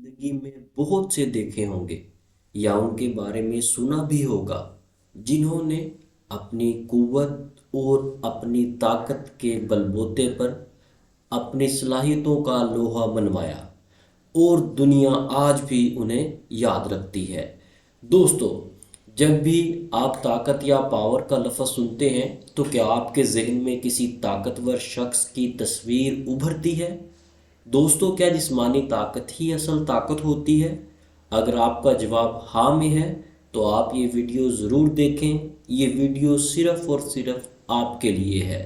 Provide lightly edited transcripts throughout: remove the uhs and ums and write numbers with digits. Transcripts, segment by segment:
जिंदगी में बहुत से देखे होंगे या उनके बारे में सुना भी होगा जिन्होंने अपनी कुव्वत और अपनी ताकत के बलबूते पर अपनी सलाहियतों का लोहा मनवाया और दुनिया आज भी उन्हें याद रखती है। दोस्तों, जब भी आप ताकत या पावर का लफ्ज़ सुनते हैं तो क्या आपके जहन में किसी ताकतवर शख्स की तस्वीर उभरती है? दोस्तों, क्या जिस्मानी ताकत ही असल ताकत होती है? अगर आपका जवाब हाँ में है तो आप ये वीडियो ज़रूर देखें। ये वीडियो सिर्फ़ और सिर्फ आपके लिए है,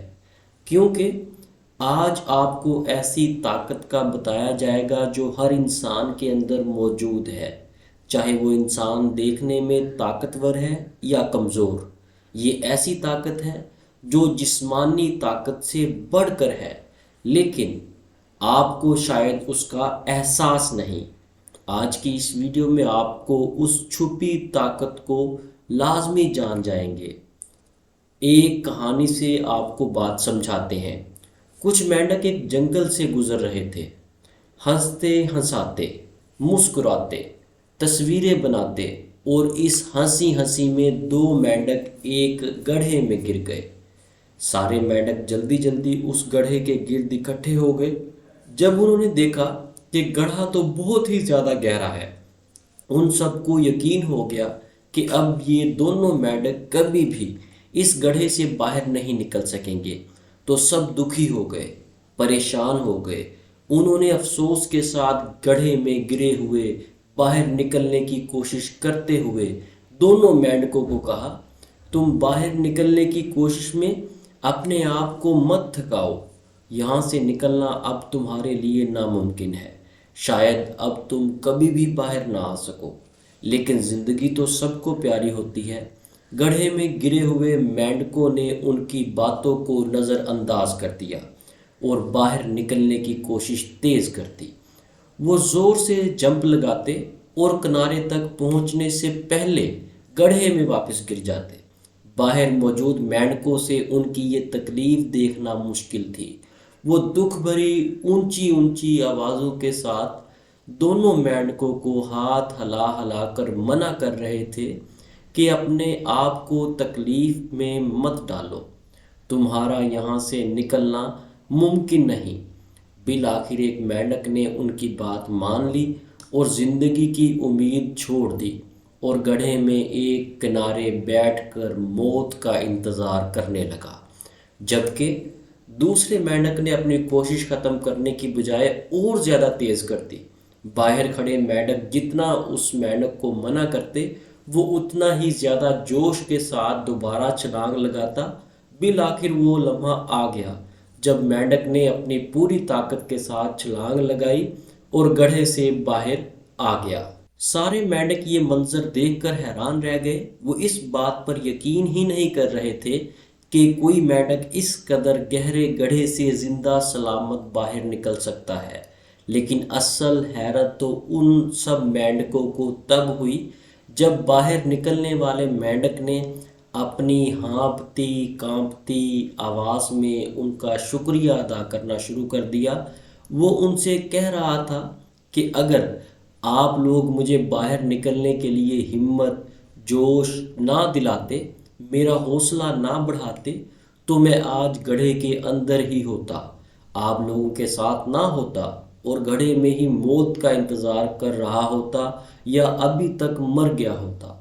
क्योंकि आज आपको ऐसी ताकत का बताया जाएगा जो हर इंसान के अंदर मौजूद है, चाहे वो इंसान देखने में ताकतवर है या कमज़ोर। ये ऐसी ताकत है जो जिस्मानी ताकत से बढ़कर है, लेकिन आपको शायद उसका एहसास नहीं। आज की इस वीडियो में आपको उस छुपी ताकत को लाजमी जान जाएंगे। एक कहानी से आपको बात समझाते हैं। कुछ मेंढक एक जंगल से गुजर रहे थे। हंसते हंसाते, मुस्कुराते, तस्वीरें बनाते, और इस हंसी हंसी में दो मेंढक एक गड्ढे में गिर गए। सारे मेंढक जल्दी जल्दी उस गड्ढे के गिर्द इकट्ठे हो गए। जब उन्होंने देखा कि गड्ढा तो बहुत ही ज़्यादा गहरा है, उन सबको यकीन हो गया कि अब ये दोनों मेंढक कभी भी इस गड्ढे से बाहर नहीं निकल सकेंगे। तो सब दुखी हो गए, परेशान हो गए। उन्होंने अफसोस के साथ गड्ढे में गिरे हुए बाहर निकलने की कोशिश करते हुए दोनों मेंढकों को कहा, तुम बाहर निकलने की कोशिश में अपने आप को मत थकाओ। यहाँ से निकलना अब तुम्हारे लिए नामुमकिन है। शायद अब तुम कभी भी बाहर ना आ सको, लेकिन ज़िंदगी तो सबको प्यारी होती है। गड्ढे में गिरे हुए मेंढकों ने उनकी बातों को नज़रअंदाज कर दिया और बाहर निकलने की कोशिश तेज़ कर दी। वो ज़ोर से जंप लगाते और किनारे तक पहुंचने से पहले गड्ढे में वापस गिर जाते। बाहर मौजूद मेंढकों से उनकी ये तकलीफ देखना मुश्किल थी। वो दुख भरी ऊंची ऊंची आवाज़ों के साथ दोनों मेंढकों को हाथ हिला हिला कर मना कर रहे थे कि अपने आप को तकलीफ में मत डालो, तुम्हारा यहाँ से निकलना मुमकिन नहीं। बिल आखिर एक मेंढक ने उनकी बात मान ली और ज़िंदगी की उम्मीद छोड़ दी और गड्ढे में एक किनारे बैठकर मौत का इंतज़ार करने लगा। जबकि दूसरे मेंढक ने अपनी कोशिश ख़त्म करने की बजाय और ज़्यादा तेज़ कर दी। बाहर खड़े मेंढक जितना उस मेंढक को मना करते, वो उतना ही ज़्यादा जोश के साथ दोबारा छलांग लगाता। बिल आखिर वो लम्हा आ गया जब मेंढक ने अपनी पूरी ताकत के साथ छलांग लगाई और गड्ढे से बाहर आ गया। सारे मेंढक ये मंजर देखकर हैरान रह गए। वो इस बात पर यकीन ही नहीं कर रहे थे कि कोई मेंढक इस कदर गहरे गड्ढे से जिंदा सलामत बाहर निकल सकता है। लेकिन असल हैरत तो उन सब मेंढकों को तब हुई जब बाहर निकलने वाले मेंढक ने अपनी हाँफती कांपती आवाज़ में उनका शुक्रिया अदा करना शुरू कर दिया। वो उनसे कह रहा था कि अगर आप लोग मुझे बाहर निकलने के लिए हिम्मत, जोश ना दिलाते, मेरा हौसला ना बढ़ाते, तो मैं आज गड्ढे के अंदर ही होता, आप लोगों के साथ ना होता और गड्ढे में ही मौत का इंतज़ार कर रहा होता या अभी तक मर गया होता।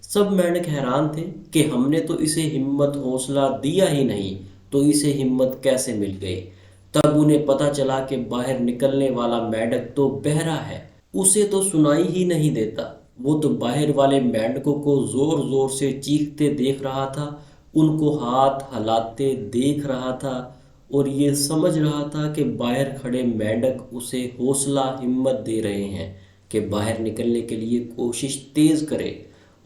सब मेंढक हैरान थे कि हमने तो इसे हिम्मत हौसला दिया ही नहीं, तो इसे हिम्मत कैसे मिल गई। तब उन्हें पता चला कि बाहर निकलने वाला मेंढक तो बहरा है, उसे तो सुनाई ही नहीं देता। वो तो बाहर वाले मेंढकों को ज़ोर ज़ोर से चीखते देख रहा था, उनको हाथ हिलाते देख रहा था और ये समझ रहा था कि बाहर खड़े मेंढक उसे हौसला हिम्मत दे रहे हैं कि बाहर निकलने के लिए कोशिश तेज़ करे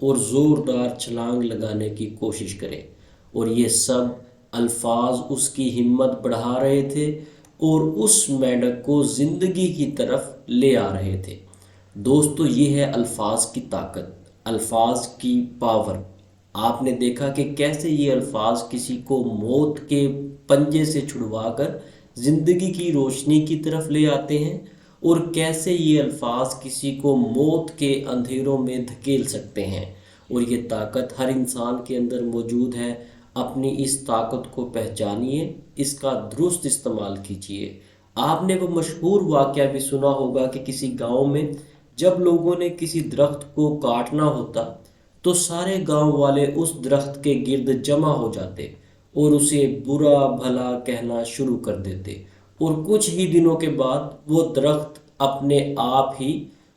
और ज़ोरदार छलांग लगाने की कोशिश करे। और ये सब अल्फाज उसकी हिम्मत बढ़ा रहे थे और उस मेंढक को ज़िंदगी की तरफ ले आ रहे थे। दोस्तों, ये है अल्फाज की ताकत, अल्फाज की पावर। आपने देखा कि कैसे ये अल्फाज किसी को मौत के पंजे से छुड़वाकर ज़िंदगी की रोशनी की तरफ ले आते हैं اور کیسے یہ الفاظ کسی کو موت کے اندھیروں میں دھکیل سکتے ہیں، اور یہ طاقت ہر انسان کے اندر موجود ہے۔ اپنی اس طاقت کو پہچانیے، اس کا درست استعمال کیجیے۔ آپ نے وہ مشہور واقعہ بھی سنا ہوگا کہ کسی گاؤں میں جب لوگوں نے کسی درخت کو کاٹنا ہوتا تو سارے گاؤں والے اس درخت کے گرد جمع ہو جاتے اور اسے برا بھلا کہنا شروع کر دیتے، اور کچھ ہی دنوں کے بعد وہ درخت اپنے آپ ہی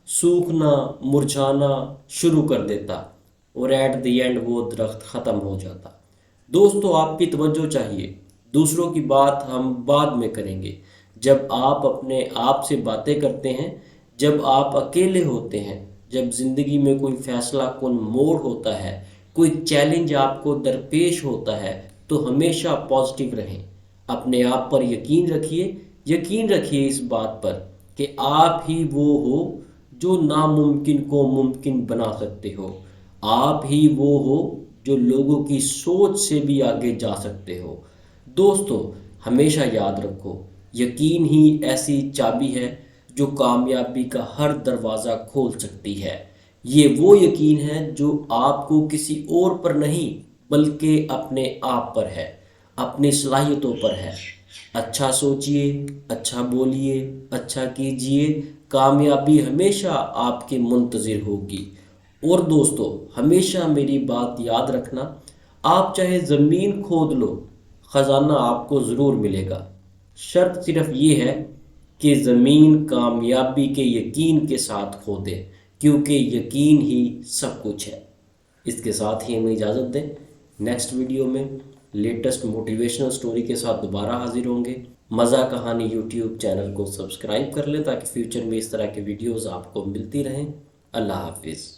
سوکھنا مرجھانا شروع کر دیتا، اور ایٹ دی اینڈ وہ درخت ختم ہو جاتا۔ دوستو، آپ کی توجہ چاہیے، دوسروں کی بات ہم بعد میں کریں گے۔ جب آپ اپنے آپ سے باتیں کرتے ہیں، جب آپ اکیلے ہوتے ہیں، جب زندگی میں کوئی فیصلہ کن موڑ ہوتا ہے، کوئی چیلنج آپ کو درپیش ہوتا ہے، تو ہمیشہ پازیٹیو رہیں، اپنے آپ پر یقین رکھیے اس بات پر کہ آپ ہی وہ ہو جو ناممکن کو ممکن بنا سکتے ہو، آپ ہی وہ ہو جو لوگوں کی سوچ سے بھی آگے جا سکتے ہو۔ دوستو، ہمیشہ یاد رکھو، یقین ہی ایسی چابی ہے جو کامیابی کا ہر دروازہ کھول سکتی ہے۔ یہ وہ یقین ہے جو آپ کو کسی اور پر نہیں بلکہ اپنے آپ پر ہے، اپنی صلاحیتوں پر ہے۔ اچھا سوچئے، اچھا بولیے، اچھا کیجئے، کامیابی ہمیشہ آپ کے منتظر ہوگی۔ اور دوستو، ہمیشہ میری بات یاد رکھنا، آپ چاہے زمین کھود لو، خزانہ آپ کو ضرور ملے گا۔ شرط صرف یہ ہے کہ زمین کامیابی کے یقین کے ساتھ کھودے، کیونکہ یقین ہی سب کچھ ہے۔ اس کے ساتھ ہی ہمیں اجازت دیں، نیکسٹ ویڈیو میں لیٹسٹ موٹیویشنل سٹوری کے ساتھ دوبارہ حاضر ہوں گے۔ مزہ کہانی یوٹیوب چینل کو سبسکرائب کر لیں تاکہ فیوچر میں اس طرح کے ویڈیوز آپ کو ملتی رہیں۔ اللہ حافظ۔